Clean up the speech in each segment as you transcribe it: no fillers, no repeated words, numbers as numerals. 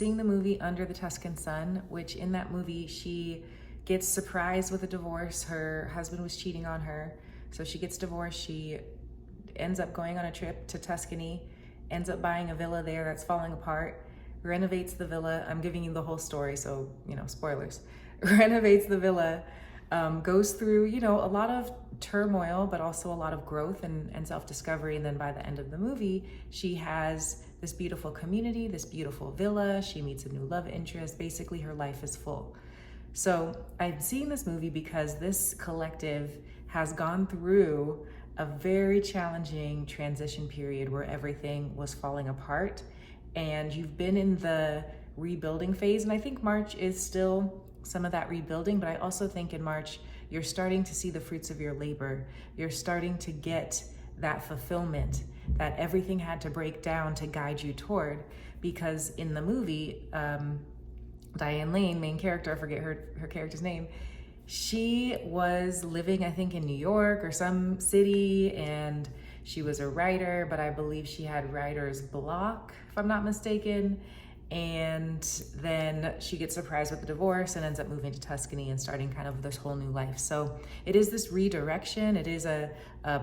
Seeing the movie Under the Tuscan Sun, which in that movie, she gets surprised with a divorce. Her husband was cheating on her. So she gets divorced. She ends up going on a trip to Tuscany, ends up buying a villa there that's falling apart, renovates the villa. I'm giving you the whole story, so, spoilers. Renovates the villa, goes through, a lot of turmoil, but also a lot of growth and self-discovery. And then by the end of the movie, she has this beautiful community, this beautiful villa. She meets a new love interest. Basically, her life is full. So I'm seeing this movie because this collective has gone through a very challenging transition period where everything was falling apart, and you've been in the rebuilding phase. And I think March is still some of that rebuilding, but I also think in March, you're starting to see the fruits of your labor. You're starting to get that fulfillment that everything had to break down to guide you toward. Because in the movie, Diane Lane, main character, I forget her character's name, she was living, I think, in New York or some city, and she was a writer, but I believe she had writer's block, if I'm not mistaken. And then she gets surprised with the divorce and ends up moving to Tuscany and starting kind of this whole new life. So it is this redirection. It is a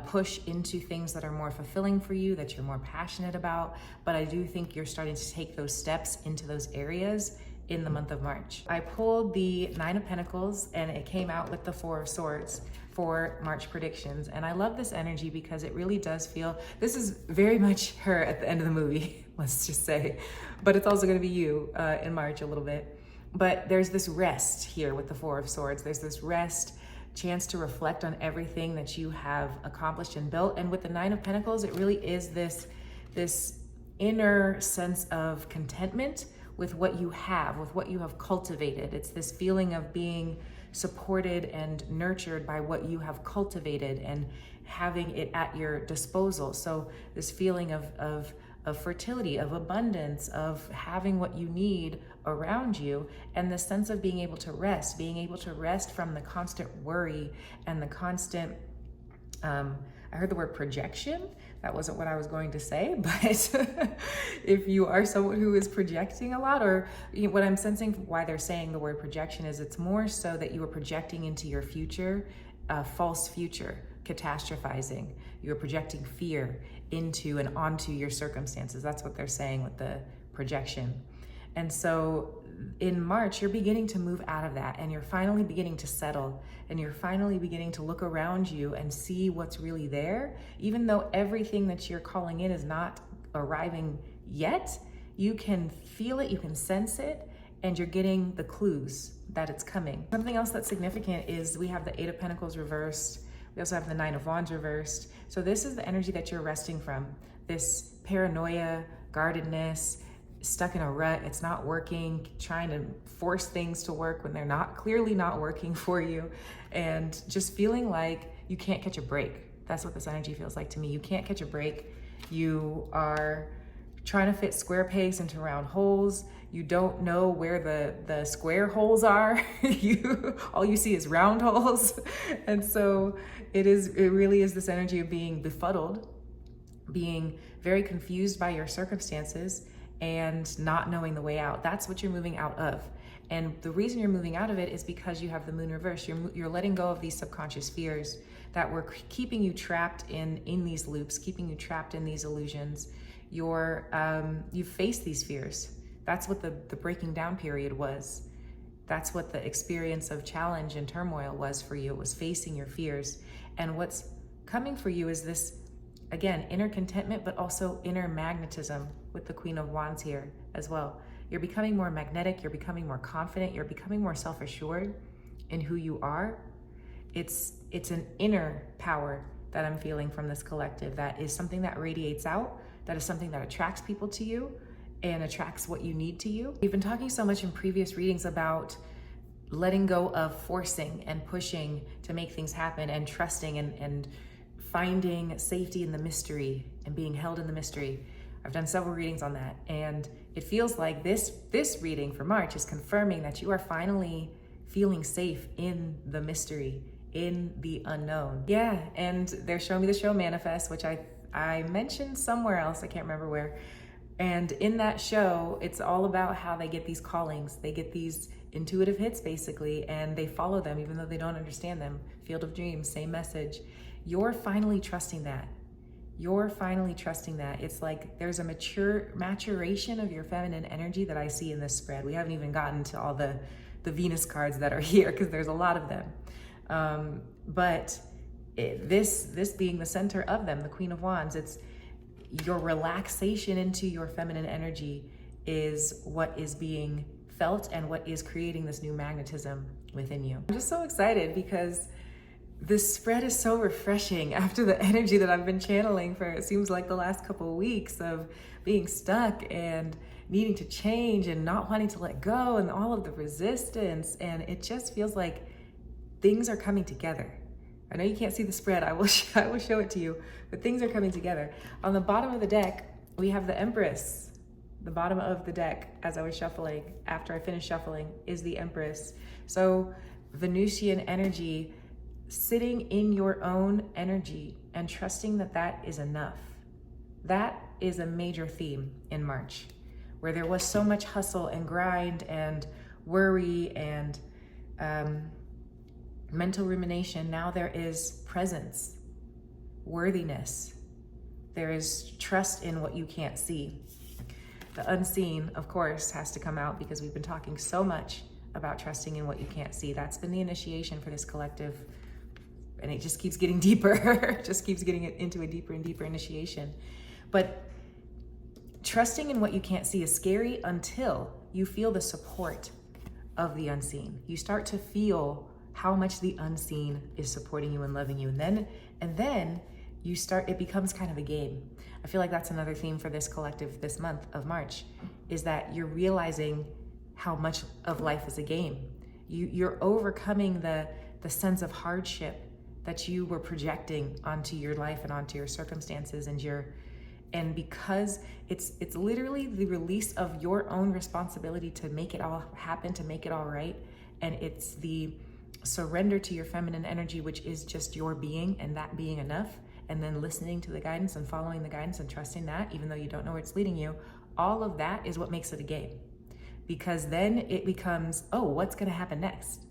push into things that are more fulfilling for you, that you're more passionate about. But I do think you're starting to take those steps into those areas in the month of March. I pulled the Nine of Pentacles and it came out with the Four of Swords for March predictions. And I love this energy because it really does feel, this is very much her at the end of the movie, let's just say, but it's also gonna be you in March a little bit. But there's this rest here with the Four of Swords. There's this rest, chance to reflect on everything that you have accomplished and built. And with the Nine of Pentacles, it really is this inner sense of contentment with what you have, with what you have cultivated. It's this feeling of being supported and nurtured by what you have cultivated and having it at your disposal. So this feeling of fertility, of abundance, of having what you need around you, and the sense of being able to rest from the constant worry and the constant, I heard the word projection. That wasn't what I was going to say, but if you are someone who is projecting a lot, or what I'm sensing why they're saying the word projection is it's more so that you are projecting into your future, false future, catastrophizing. You are projecting fear into and onto your circumstances. That's what they're saying with the projection. And so in March, you're beginning to move out of that, and you're finally beginning to settle, and you're finally beginning to look around you and see what's really there. Even though everything that you're calling in is not arriving yet, you can feel it, you can sense it, and you're getting the clues that it's coming. Something else that's significant is we have the Eight of Pentacles reversed. We also have the Nine of Wands reversed. So this is the energy that you're resting from. This paranoia, guardedness, stuck in a rut, it's not working, trying to force things to work when they're clearly not working for you, and just feeling like you can't catch a break. That's what this energy feels like to me. You can't catch a break. You are trying to fit square pegs into round holes. You don't know where the square holes are. All you see is round holes. And so it really is this energy of being befuddled, being very confused by your circumstances, and not knowing the way out. That's what you're moving out of. And the reason you're moving out of it is because you have the moon reverse. You're letting go of these subconscious fears that were keeping you trapped in these loops, keeping you trapped in these illusions. You've faced these fears. That's what the breaking down period was. That's what the experience of challenge and turmoil was for you. It was facing your fears. And what's coming for you is this, again, inner contentment, but also inner magnetism with the Queen of Wands here as well. You're becoming more magnetic, you're becoming more confident, you're becoming more self-assured in who you are. It's an inner power that I'm feeling from this collective that is something that radiates out, that is something that attracts people to you and attracts what you need to you. We've been talking so much in previous readings about letting go of forcing and pushing to make things happen, and trusting and finding safety in the mystery and being held in the mystery. I've done several readings on that, and it feels like this reading for March is confirming that you are finally feeling safe in the mystery, in the unknown. Yeah, and they're showing me the show Manifest, which I mentioned somewhere else, I can't remember where, And in that show, it's all about how they get these callings. They get these intuitive hits, basically, and they follow them even though they don't understand them. Field of Dreams, same message. You're finally trusting that. You're finally trusting that. It's like there's a maturation of your feminine energy that I see in this spread. We haven't even gotten to all the Venus cards that are here because there's a lot of them. But this being the center of them, the Queen of Wands, it's your relaxation into your feminine energy is what is being felt and what is creating this new magnetism within you. I'm just so excited because this spread is so refreshing after the energy that I've been channeling for, it seems like, the last couple of weeks of being stuck and needing to change and not wanting to let go and all of the resistance. And it just feels like things are coming together. I know you can't see the spread. I will show it to you, but things are coming together. On the bottom of the deck, we have the Empress. The bottom of the deck, as I was shuffling, after I finished shuffling, is the Empress. So Venusian energy, sitting in your own energy and trusting that that is enough. That is a major theme in March, where there was so much hustle and grind and worry and mental rumination. Now there is presence, worthiness. There is trust in what you can't see. The unseen, of course, has to come out because we've been talking so much about trusting in what you can't see. That's been the initiation for this collective, and it just keeps getting deeper. Just keeps getting into a deeper and deeper initiation. But trusting in what you can't see is scary until you feel the support of the unseen. You start to feel how much the unseen is supporting you and loving you. And then you start, it becomes kind of a game. I feel like that's another theme for this collective this month of March, is that you're realizing how much of life is a game. You're overcoming the sense of hardship that you were projecting onto your life and onto your circumstances, and because it's literally the release of your own responsibility to make it all happen, to make it all right. And it's the surrender to your feminine energy, which is just your being and that being enough. And then listening to the guidance and following the guidance and trusting that, even though you don't know where it's leading you, all of that is what makes it a game. Because then it becomes, oh, what's gonna happen next,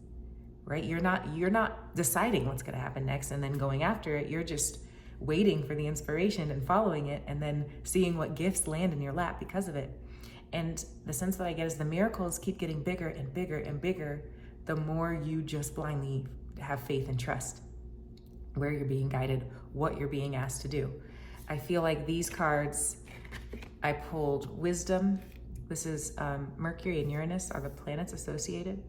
right? You're not deciding what's gonna happen next and then going after it. You're just waiting for the inspiration and following it and then seeing what gifts land in your lap because of it. And the sense that I get is the miracles keep getting bigger and bigger and bigger the more you just blindly have faith and trust where you're being guided, what you're being asked to do. I feel like these cards, I pulled wisdom. This is Mercury and Uranus are the planets associated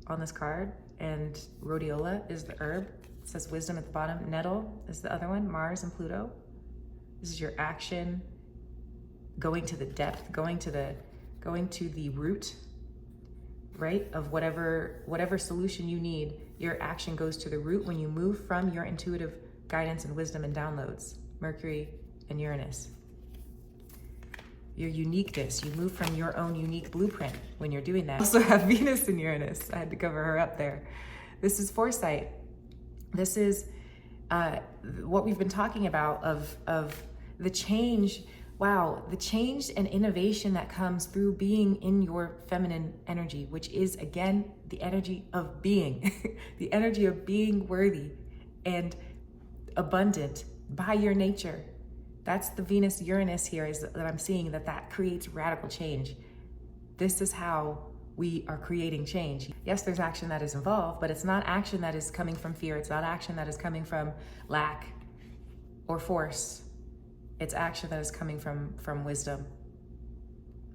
on this card, and rhodiola is the herb. It says wisdom at the bottom. Nettle is the other one, Mars and Pluto. This is your action, going to the depth, going to the root, right, of whatever solution you need. Your action goes to the root when you move from your intuitive guidance and wisdom and downloads, Mercury and Uranus. Your uniqueness, you move from your own unique blueprint when you're doing that. Also have Venus and Uranus. I had to cover her up there. This is foresight. This is what we've been talking about of the change. Wow, the change and innovation that comes through being in your feminine energy, which is, again, the energy of being, the energy of being worthy and abundant by your nature. That's the Venus-Uranus here is that I'm seeing that creates radical change. This is how we are creating change. Yes, there's action that is involved, but it's not action that is coming from fear. It's not action that is coming from lack or force. It's action that is coming from wisdom.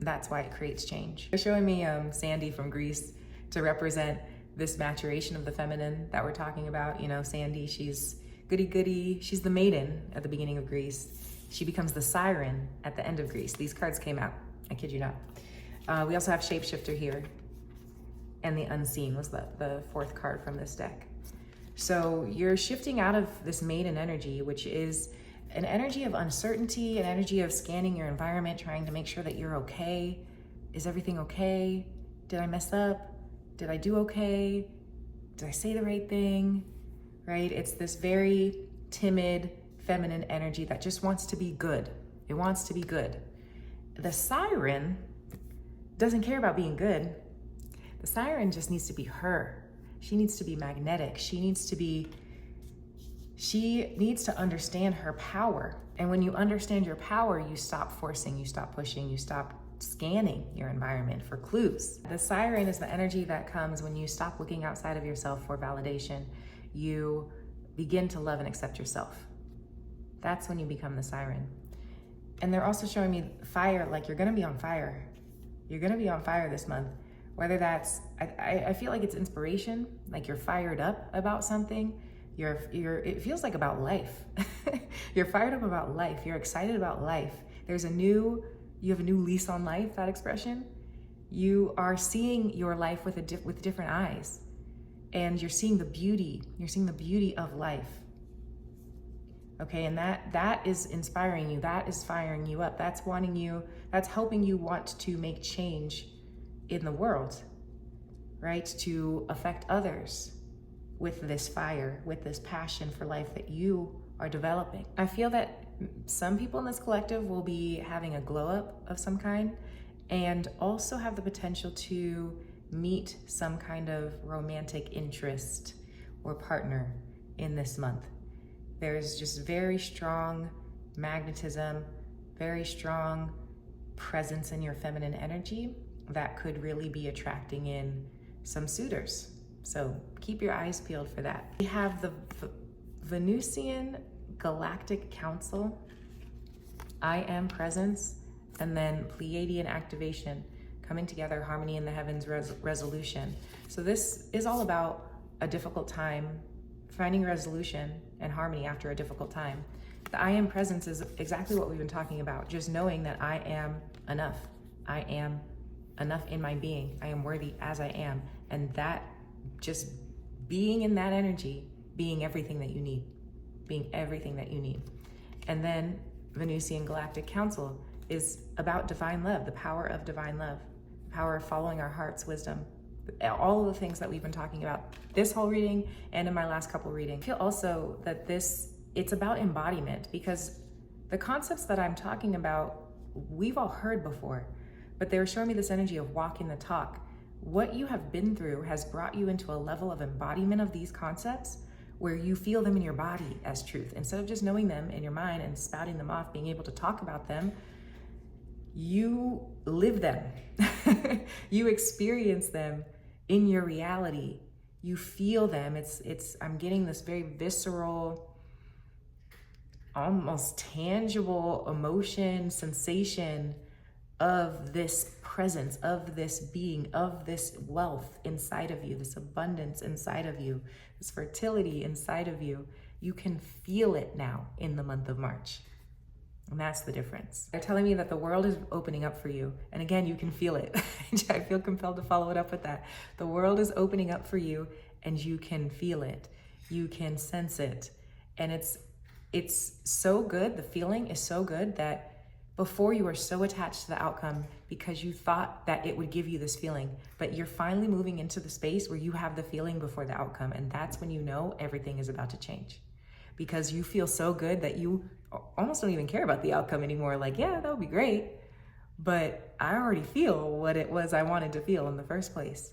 That's why it creates change. They're showing me Sandy from Greece to represent this maturation of the feminine that we're talking about. You know, Sandy, she's goody-goody. She's the maiden at the beginning of Greece. She becomes the siren at the end of Greece. These cards came out, I kid you not. We also have shapeshifter here. And the unseen was the fourth card from this deck. So you're shifting out of this maiden energy, which is an energy of uncertainty, an energy of scanning your environment, trying to make sure that you're okay. Is everything okay? Did I mess up? Did I do okay? Did I say the right thing? Right? It's this very timid, feminine energy that just wants to be good. It wants to be good. The siren doesn't care about being good. The siren just needs to be her. She needs to be magnetic. She needs to understand her power. And when you understand your power, you stop forcing, you stop pushing, you stop scanning your environment for clues. The siren is the energy that comes when you stop looking outside of yourself for validation. You begin to love and accept yourself. That's when you become the siren. And they're also showing me fire, like you're gonna be on fire. You're gonna be on fire this month. Whether that's, I feel like it's inspiration, like you're fired up about something. It feels like about life. You're fired up about life. You're excited about life. You have a new lease on life, that expression. You are seeing your life with different eyes. And you're seeing the beauty. You're seeing the beauty of life. Okay, and that is inspiring you. That is firing you up. That's helping you want to make change in the world, right? To affect others with this fire, with this passion for life that you are developing. I feel that some people in this collective will be having a glow up of some kind and also have the potential to meet some kind of romantic interest or partner in this month. There's just very strong magnetism, very strong presence in your feminine energy that could really be attracting in some suitors. So keep your eyes peeled for that. We have the Venusian Galactic Council, I Am Presence, and then Pleiadian Activation, coming together, harmony in the heavens, resolution. So this is all about a difficult time, finding resolution and harmony after a difficult time. The I Am Presence is exactly what we've been talking about, just knowing that I am enough. I am enough in my being. I am worthy as I am. And that, just being in that energy, being everything that you need. Being everything that you need. And then Venusian Galactic Council is about divine love, the power of divine love, the power of following our heart's wisdom. All of the things that we've been talking about this whole reading and in my last couple readings. I feel also that it's about embodiment, because the concepts that I'm talking about, we've all heard before, but they were showing me this energy of walking the talk. What you have been through has brought you into a level of embodiment of these concepts where you feel them in your body as truth. Instead of just knowing them in your mind and spouting them off, being able to talk about them, you live them. You experience them in your reality. You feel them. I'm getting this very visceral, almost tangible emotion, sensation of this presence, of this being, of this wealth inside of you, this abundance inside of you, this fertility inside of you. You can feel it now in the month of March. And that's the difference. They're telling me that the world is opening up for you. And again, you can feel it. I feel compelled to follow it up with that. The world is opening up for you and you can feel it. You can sense it. And it's so good. The feeling is so good that before you were so attached to the outcome because you thought that it would give you this feeling, but you're finally moving into the space where you have the feeling before the outcome. And that's when you know everything is about to change, because you feel so good that you almost don't even care about the outcome anymore. Like, yeah, that would be great, but I already feel what it was I wanted to feel in the first place.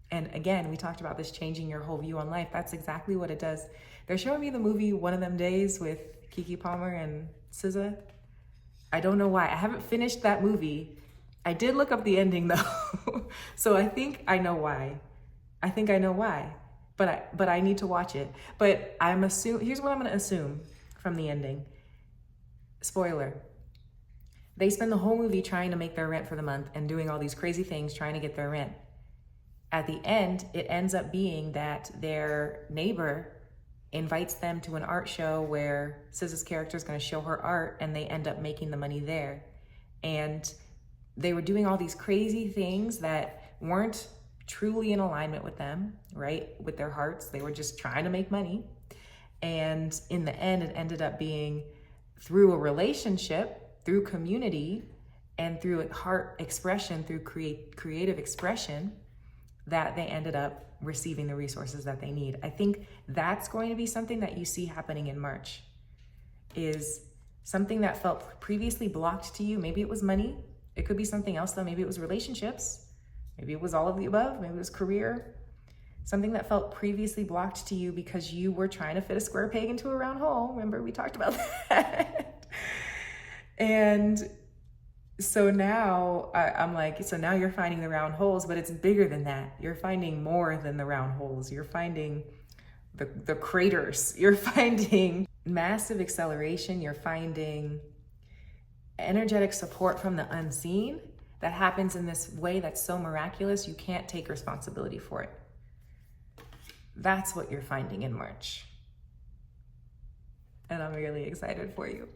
And again, we talked about this changing your whole view on life. That's exactly what it does. They're showing me the movie One of Them Days with Keke Palmer and SZA. I don't know why. I haven't finished that movie. I did look up the ending though. So I think I know why. But I need to watch it. But here's what I'm gonna assume from the ending. Spoiler. They spend the whole movie trying to make their rent for the month and doing all these crazy things trying to get their rent. At the end, it ends up being that their neighbor invites them to an art show where SZA's character is going to show her art, and they end up making the money there. And they were doing all these crazy things that weren't truly in alignment with them, right? With their hearts. They were just trying to make money. And in the end, it ended up being through a relationship, through community, and through heart expression, through creative expression, that they ended up receiving the resources that they need. I think that's going to be something that you see happening in March, is something that felt previously blocked to you. Maybe it was money, It could be something else though. Maybe it was relationships. Maybe it was all of the above. Maybe it was career. Something that felt previously blocked to you because you were trying to fit a square peg into a round hole. Remember, we talked about that. And so now I'm like, so now you're finding the round holes, but it's bigger than that. You're finding more than the round holes. You're finding the craters. You're finding massive acceleration. You're finding energetic support from the unseen that happens in this way that's so miraculous, you can't take responsibility for it. That's what you're finding in March. And I'm really excited for you.